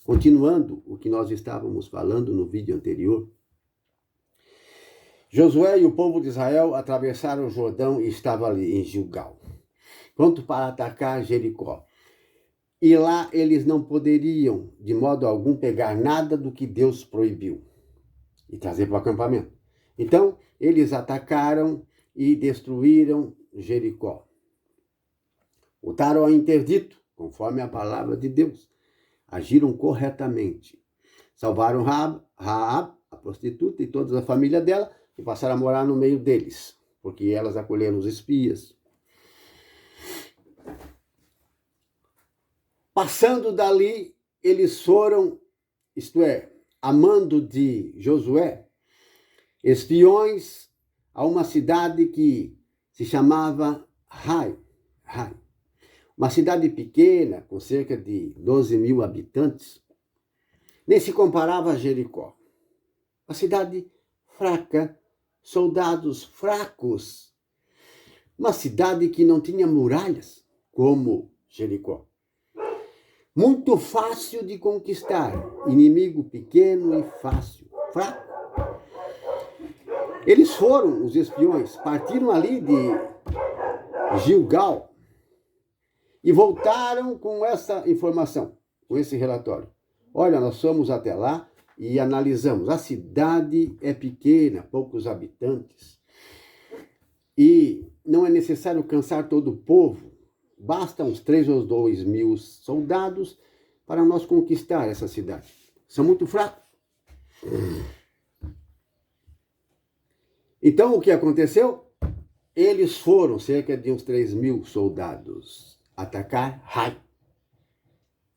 continuando o que nós estávamos falando no vídeo anterior, Josué e o povo de Israel atravessaram o Jordão e estavam ali em Gilgal, pronto para atacar Jericó. E lá eles não poderiam, de modo algum, pegar nada do que Deus proibiu e trazer para o acampamento. Então, eles atacaram e destruíram Jericó. Botaram a interdito, conforme a palavra de Deus. Agiram corretamente. Salvaram Raab, a prostituta, e toda a família dela, e passaram a morar no meio deles, porque elas acolheram os espias. Passando dali, eles foram, isto é, a mando de Josué, espiões a uma cidade que se chamava Ai. Uma cidade pequena, com cerca de 12 mil habitantes, nem se comparava a Jericó. Uma cidade fraca, soldados fracos. Uma cidade que não tinha muralhas, como Jericó. Muito fácil de conquistar, inimigo pequeno e fácil, fraco. Eles foram, os espiões, partiram ali de Gilgal e voltaram com essa informação, com esse relatório. Olha, nós fomos até lá e analisamos. A cidade é pequena, poucos habitantes. E não é necessário cansar todo o povo. Basta uns 3 ou 2 mil soldados para nós conquistar essa cidade. São muito fracos. Então, o que aconteceu? Eles foram, cerca de uns 3 mil soldados, atacar Ai.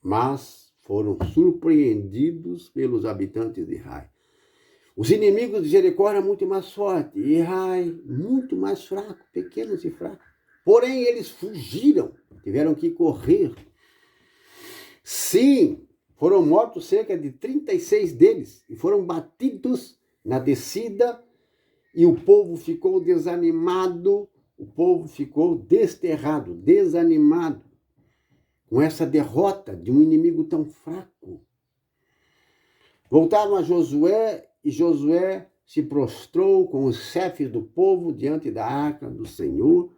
Mas foram surpreendidos pelos habitantes de Ai. Os inimigos de Jericó eram muito mais fortes, e Ai muito mais fraco, pequenos e fracos. Porém, eles fugiram, tiveram que correr. Sim, foram mortos cerca de 36 deles, e foram batidos na descida, e o povo ficou desanimado, o povo ficou desterrado, desanimado, com essa derrota de um inimigo tão fraco. Voltaram a Josué, e Josué se prostrou com os chefes do povo diante da arca do Senhor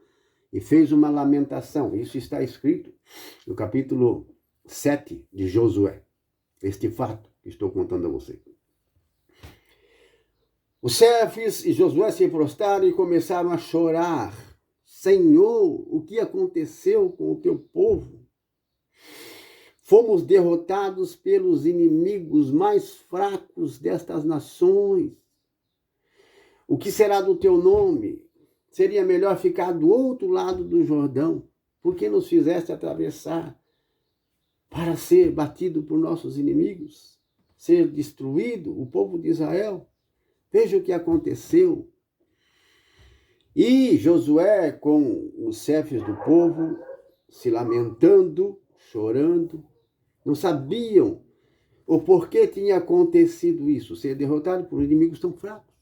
e fez uma lamentação. Isso está escrito no capítulo 7 de Josué. Este fato que estou contando a você. Os chefes e Josué se prostraram e começaram a chorar. Senhor, o que aconteceu com o teu povo? Fomos derrotados pelos inimigos mais fracos destas nações. O que será do teu nome? Seria melhor ficar do outro lado do Jordão. Por que nos fizeste atravessar para ser batido por nossos inimigos? Ser destruído, o povo de Israel? Veja o que aconteceu. E Josué, com os chefes do povo, se lamentando, chorando, não sabiam o porquê tinha acontecido isso, ser derrotado por inimigos tão fracos.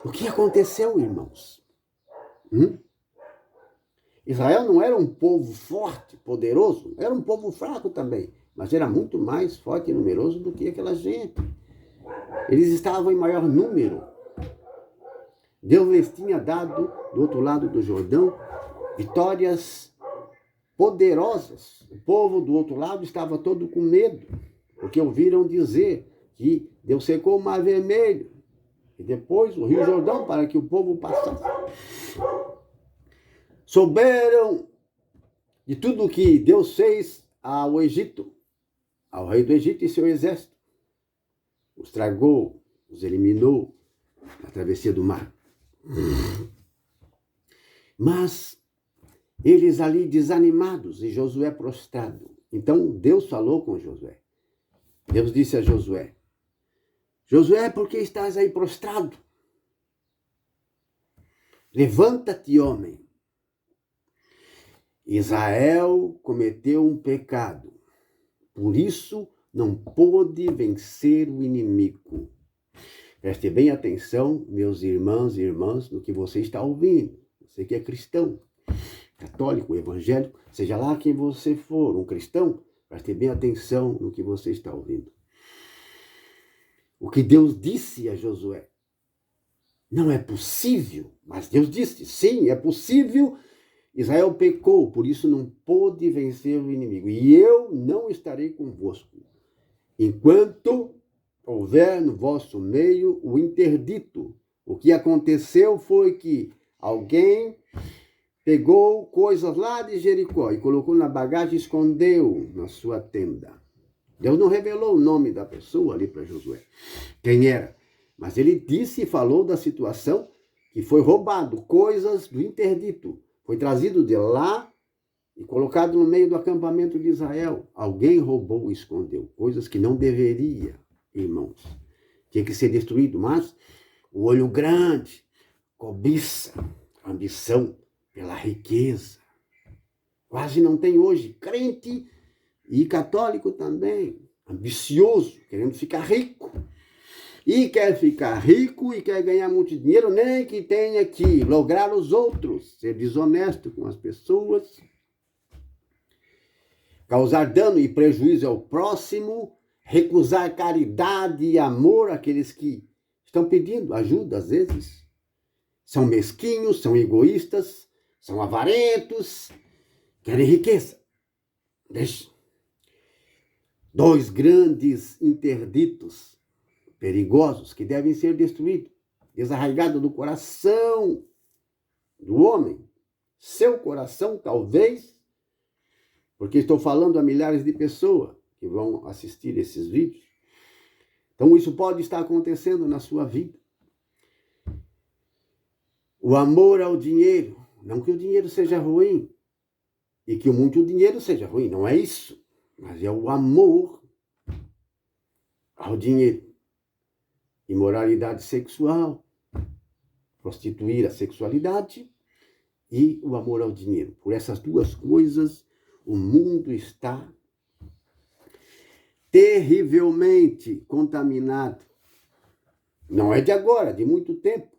O que aconteceu, irmãos? Israel não era um povo forte, poderoso, era um povo fraco também, mas era muito mais forte e numeroso do que aquela gente. Eles estavam em maior número. Deus lhes tinha dado, do outro lado do Jordão, vitórias poderosas. O povo do outro lado estava todo com medo, porque ouviram dizer que Deus secou o Mar Vermelho e depois o Rio Jordão para que o povo passasse. Souberam de tudo que Deus fez ao Egito, ao rei do Egito e seu exército. Os tragou, os eliminou na travessia do mar. Mas eles ali desanimados e Josué prostrado. Então Deus falou com Josué. Deus disse a Josué: Josué, por que estás aí prostrado? Levanta-te, homem. Israel cometeu um pecado, por isso não pôde vencer o inimigo. Preste bem atenção, meus irmãos e irmãs, no que você está ouvindo, você que é cristão. católico, evangélico, seja lá quem você for, um cristão, preste bem atenção no que você está ouvindo. O que Deus disse a Josué, não é possível, mas Deus disse, sim, é possível. Israel pecou, por isso não pôde vencer o inimigo. E eu não estarei convosco, enquanto houver no vosso meio o interdito. O que aconteceu foi que alguém pegou coisas lá de Jericó e colocou na bagagem e escondeu na sua tenda. Deus não revelou o nome da pessoa ali para Josué, quem era. Mas ele disse e falou da situação que foi roubado, coisas do interdito. Foi trazido de lá e colocado no meio do acampamento de Israel. Alguém roubou e escondeu, coisas que não deveria, irmãos. Tinha que ser destruído, mas o olho grande, cobiça, ambição pela riqueza. Quase não tem hoje crente e católico também, ambicioso, querendo ficar rico. E quer ficar rico e quer ganhar muito dinheiro, nem que tenha que lograr os outros, ser desonesto com as pessoas, causar dano e prejuízo ao próximo, recusar caridade e amor àqueles que estão pedindo ajuda, às vezes. São mesquinhos, são egoístas, são avarentos, querem riqueza. Deixa. 2 grandes interditos perigosos que devem ser destruídos, desarraigados do coração do homem. Seu coração, talvez, porque estou falando a milhares de pessoas que vão assistir esses vídeos. Então, isso pode estar acontecendo na sua vida. O amor ao dinheiro. Não que o dinheiro seja ruim e que o muito dinheiro seja ruim, não é isso. Mas é o amor ao dinheiro. Imoralidade sexual, prostituir a sexualidade e o amor ao dinheiro. Por essas 2 coisas, o mundo está terrivelmente contaminado. Não é de agora, de muito tempo.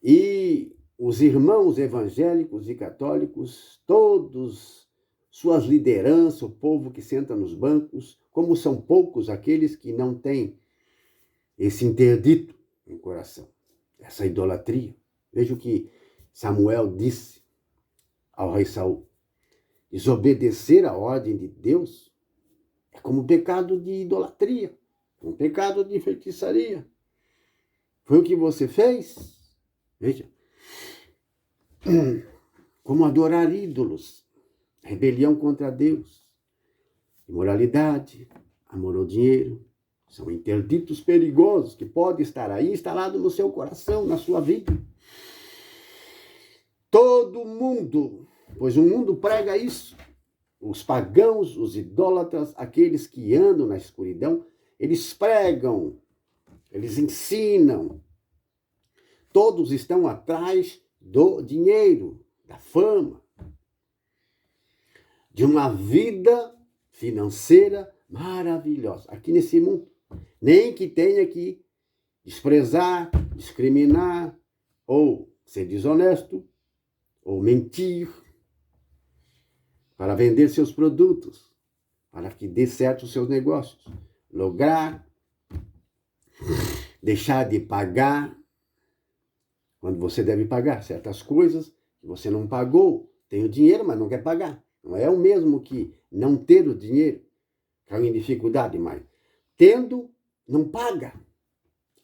E os irmãos evangélicos e católicos, todos, suas lideranças, o povo que senta nos bancos, como são poucos aqueles que não têm esse interdito no coração, essa idolatria. Veja o que Samuel disse ao rei Saul. Desobedecer a ordem de Deus é como um pecado de idolatria, um pecado de feitiçaria. Foi o que você fez? Veja. Como adorar ídolos, rebelião contra Deus, imoralidade, amor ao dinheiro, são interditos perigosos que podem estar aí instalado no seu coração, na sua vida. Todo mundo, pois o mundo prega isso. Os pagãos, os idólatras, aqueles que andam na escuridão, eles pregam, eles ensinam. Todos estão atrás do dinheiro, da fama, de uma vida financeira maravilhosa aqui nesse mundo. Nem que tenha que desprezar, discriminar, ou ser desonesto, ou mentir, para vender seus produtos, para que dê certo os seus negócios. Lograr, deixar de pagar, quando você deve pagar certas coisas que você não pagou, tem o dinheiro, mas não quer pagar. Não é o mesmo que não ter o dinheiro, caiu em dificuldade, mas tendo, não paga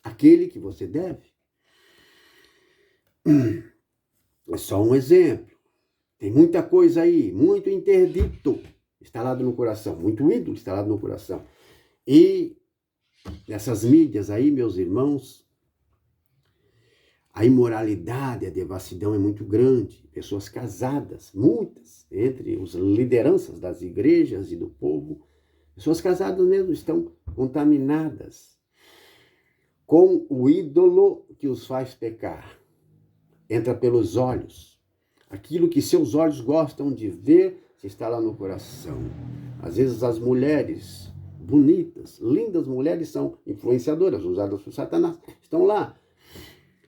aquele que você deve. É só um exemplo. Tem muita coisa aí, muito interdito instalado no coração, muito ídolo instalado no coração. E nessas mídias aí, meus irmãos, a imoralidade, a devassidão é muito grande. Pessoas casadas, muitas, entre as lideranças das igrejas e do povo, pessoas casadas mesmo estão contaminadas com o ídolo que os faz pecar. Entra pelos olhos. Aquilo que seus olhos gostam de ver se está lá no coração. Às vezes as mulheres bonitas, lindas mulheres são influenciadoras, usadas por Satanás. Estão lá,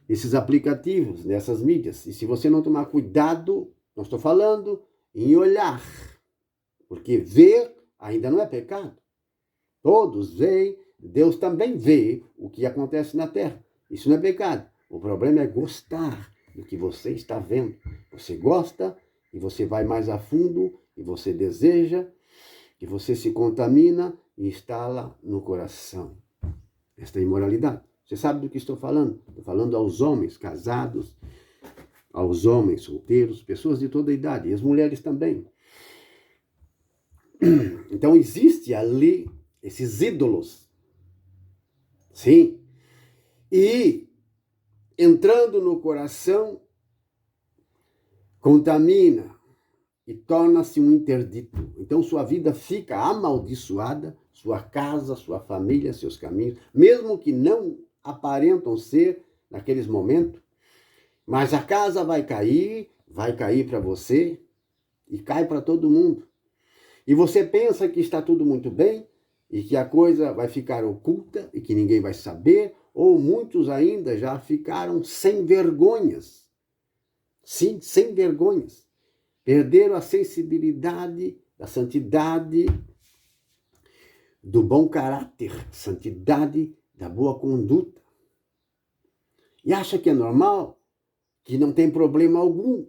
esses aplicativos, nessas mídias. E se você não tomar cuidado, Não estou falando em olhar, porque ver ainda não é pecado. Todos veem, Deus também vê o que acontece na terra. Isso não é pecado. O problema é gostar do que você está vendo. Você gosta e você vai mais a fundo e você deseja e você se contamina e instala no coração esta imoralidade. Você sabe do que estou falando? Estou falando aos homens casados, aos homens solteiros, pessoas de toda a idade, e as mulheres também. Então, existe ali esses ídolos. Sim. E, entrando no coração, contamina e torna-se um interdito. Então, sua vida fica amaldiçoada, sua casa, sua família, seus caminhos, mesmo que não aparentam ser naqueles momentos, mas a casa vai cair para você e cai para todo mundo. E você pensa que está tudo muito bem e que a coisa vai ficar oculta e que ninguém vai saber, ou muitos ainda já ficaram sem vergonhas. Sim, sem vergonhas. Perderam a sensibilidade da santidade, do bom caráter, santidade da boa conduta. E acha que é normal, que não tem problema algum.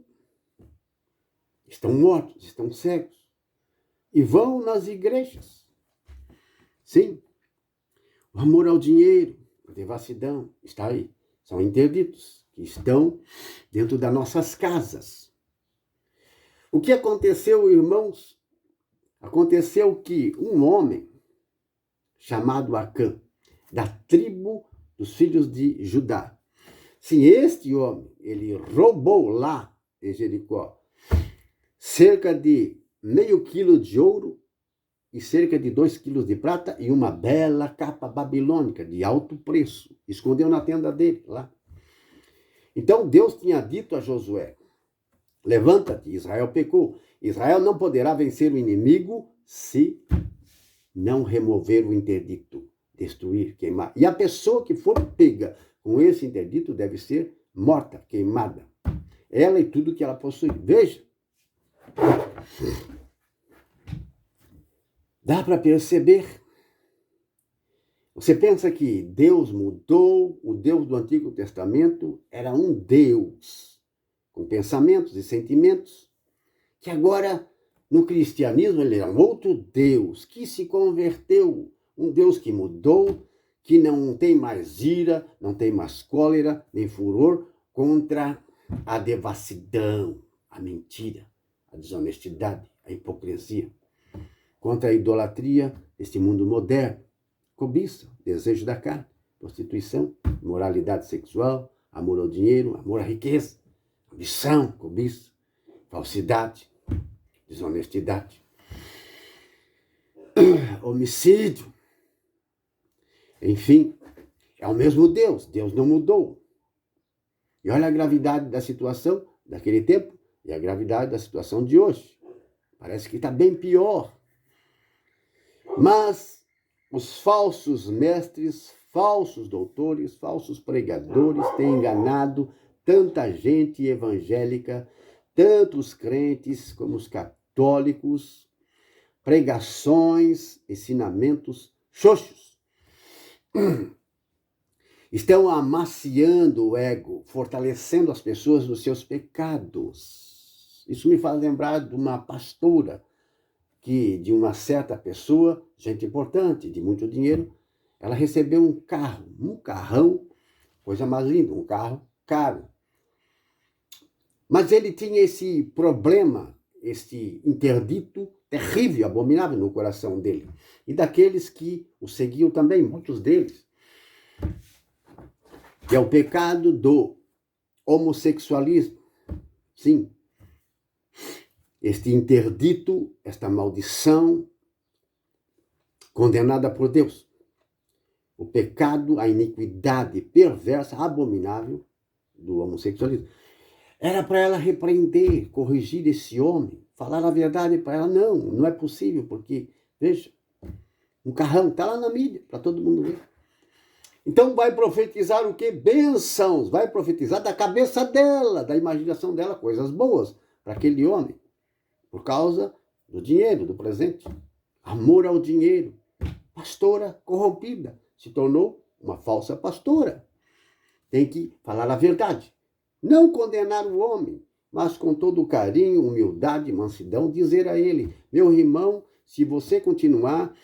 Estão mortos, estão cegos. E vão nas igrejas. Sim. O amor ao dinheiro, a devassidão, está aí. São interditos que estão dentro das nossas casas. O que aconteceu, irmãos? Aconteceu que um homem chamado Acã, da tribo dos filhos de Judá. Sim, este homem, ele roubou lá em Jericó cerca de meio quilo de ouro e cerca de 2 quilos de prata e uma bela capa babilônica de alto preço. Escondeu na tenda dele lá. Então Deus tinha dito a Josué: levanta-te, Israel pecou. Israel não poderá vencer o inimigo se não remover o interdito, destruir, queimar. E a pessoa que for pega com esse interdito deve ser morta, queimada. Ela e tudo que ela possui. Veja. Dá para perceber. Você pensa que Deus mudou, o Deus do Antigo Testamento era um Deus com pensamentos e sentimentos, que agora no cristianismo ele é um outro Deus que se converteu, um Deus que mudou, que não tem mais ira, não tem mais cólera, nem furor contra a devassidão, a mentira, a desonestidade, a hipocrisia, contra a idolatria deste mundo moderno, cobiça, desejo da carne, prostituição, imoralidade sexual, amor ao dinheiro, amor à riqueza, ambição, cobiça, falsidade, desonestidade, homicídio. Enfim, é o mesmo Deus. Deus não mudou. E olha a gravidade da situação daquele tempo e a gravidade da situação de hoje. Parece que está bem pior. Mas os falsos mestres, falsos doutores, falsos pregadores têm enganado tanta gente evangélica, tanto os crentes como os católicos, pregações, ensinamentos xoxos. Estão amaciando o ego, fortalecendo as pessoas nos seus pecados. Isso me faz lembrar de uma pastora que, de uma certa pessoa, gente importante, de muito dinheiro, ela recebeu um carrão, coisa mais linda, um carro caro. Mas ele tinha esse problema, este interdito terrível, abominável no coração dele. E daqueles que o seguiam também, muitos deles. Que é o pecado do homossexualismo. Sim. Este interdito, esta maldição, condenada por Deus. O pecado, a iniquidade perversa, abominável do homossexualismo. Era para ela repreender, corrigir esse homem, falar a verdade para ela. Não, não é possível, porque, veja, um carrão está lá na mídia, para todo mundo ver. Então vai profetizar o quê? Bênçãos, vai profetizar da cabeça dela, da imaginação dela, coisas boas. para aquele homem, por causa do dinheiro, do presente. Amor ao dinheiro. Pastora corrompida, se tornou uma falsa pastora. Tem que falar a verdade. Não condenar o homem, mas com todo carinho, humildade, mansidão, dizer a ele: meu irmão, se você continuar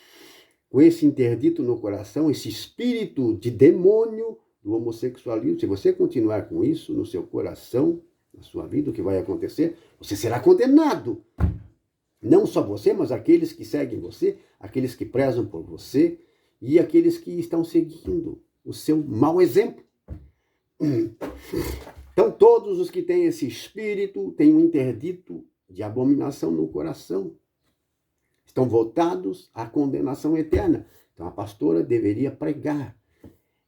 com esse interdito no coração, esse espírito de demônio do homossexualismo, se você continuar com isso no seu coração, na sua vida, o que vai acontecer? Você será condenado. Não só você, mas aqueles que seguem você, aqueles que prezam por você e aqueles que estão seguindo o seu mau exemplo. Então, todos os que têm esse espírito têm um interdito de abominação no coração. Estão voltados à condenação eterna. Então, a pastora deveria pregar,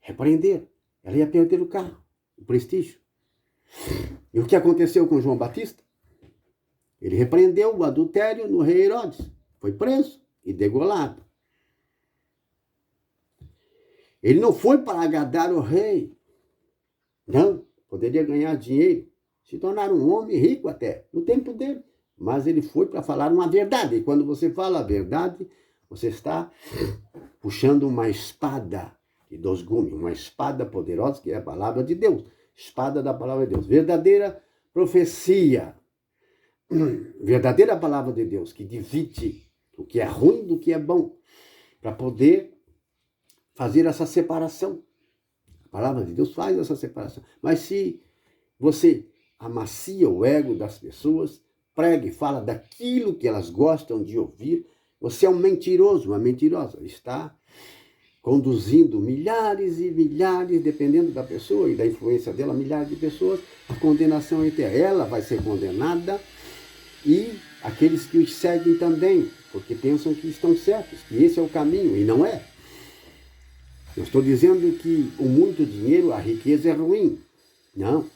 repreender. Ela ia perder o cargo, o prestígio. E o que aconteceu com João Batista? Ele repreendeu o adultério no rei Herodes. Foi preso e degolado. Ele não foi para agradar o rei. Não, poderia ganhar dinheiro, se tornar um homem rico até, no tempo dele. Mas ele foi para falar uma verdade. E quando você fala a verdade, você está puxando uma espada de dois gumes, uma espada poderosa que é a palavra de Deus. Espada da palavra de Deus. Verdadeira profecia. Verdadeira palavra de Deus que divide o que é ruim do que é bom, para poder fazer essa separação. A palavra de Deus faz essa separação. Mas se você amacia o ego das pessoas, prega e fala daquilo que elas gostam de ouvir, você é um mentiroso, uma mentirosa. Está conduzindo milhares e milhares, dependendo da pessoa e da influência dela, milhares de pessoas, a condenação eterna. Ela vai ser condenada e aqueles que os seguem também, porque pensam que estão certos, que esse é o caminho, e não é. Eu estou dizendo que o muito dinheiro, a riqueza é ruim. Não.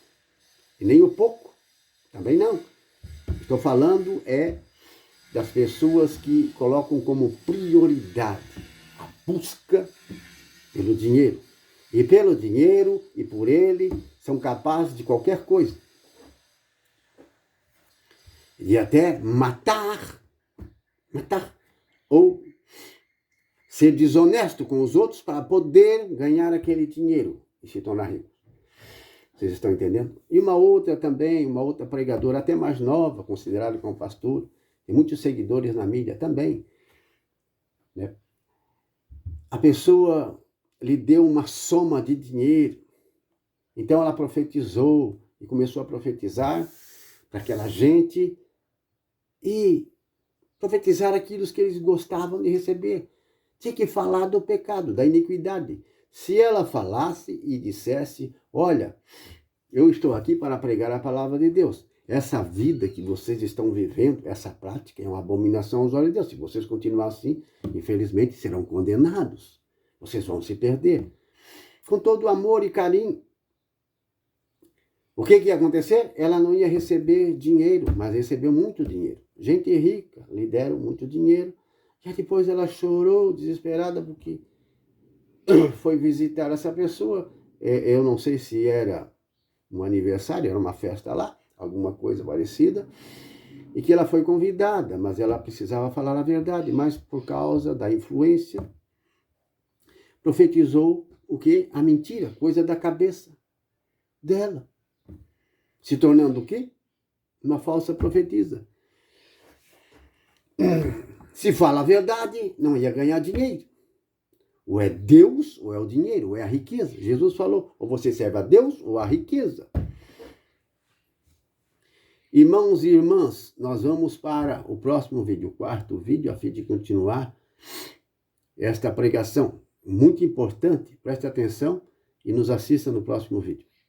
E nem o pouco. Também não. Estou falando das pessoas que colocam como prioridade a busca pelo dinheiro. E pelo dinheiro e por ele são capazes de qualquer coisa. E até matar, ou ser desonesto com os outros para poder ganhar aquele dinheiro e se tornar rico. Vocês estão entendendo? E uma outra pregadora, até mais nova, considerada como pastor, tem muitos seguidores na mídia também, né? A pessoa lhe deu uma soma de dinheiro, então ela profetizou e começou a profetizar para aquela gente e profetizar aquilo que eles gostavam de receber. Tinha que falar do pecado, da iniquidade. Se ela falasse e dissesse: olha, eu estou aqui para pregar a palavra de Deus. Essa vida que vocês estão vivendo, essa prática é uma abominação aos olhos de Deus. Se vocês continuarem assim, infelizmente serão condenados. Vocês vão se perder. Com todo amor e carinho. O que ia acontecer? Ela não ia receber dinheiro, mas recebeu muito dinheiro. Gente rica, lhe deram muito dinheiro. E depois ela chorou, desesperada, porque foi visitar essa pessoa. Eu não sei se era um aniversário, era uma festa lá, alguma coisa parecida, e que ela foi convidada, mas ela precisava falar a verdade, mas por causa da influência, profetizou o quê? A mentira, coisa da cabeça dela, se tornando o quê? Uma falsa profetisa. Se fala a verdade, não ia ganhar dinheiro. Ou é Deus, ou é o dinheiro, ou é a riqueza. Jesus falou, ou você serve a Deus, ou a riqueza. Irmãos e irmãs, nós vamos para o próximo vídeo, o quarto vídeo, a fim de continuar esta pregação. Muito importante, preste atenção e nos assista no próximo vídeo.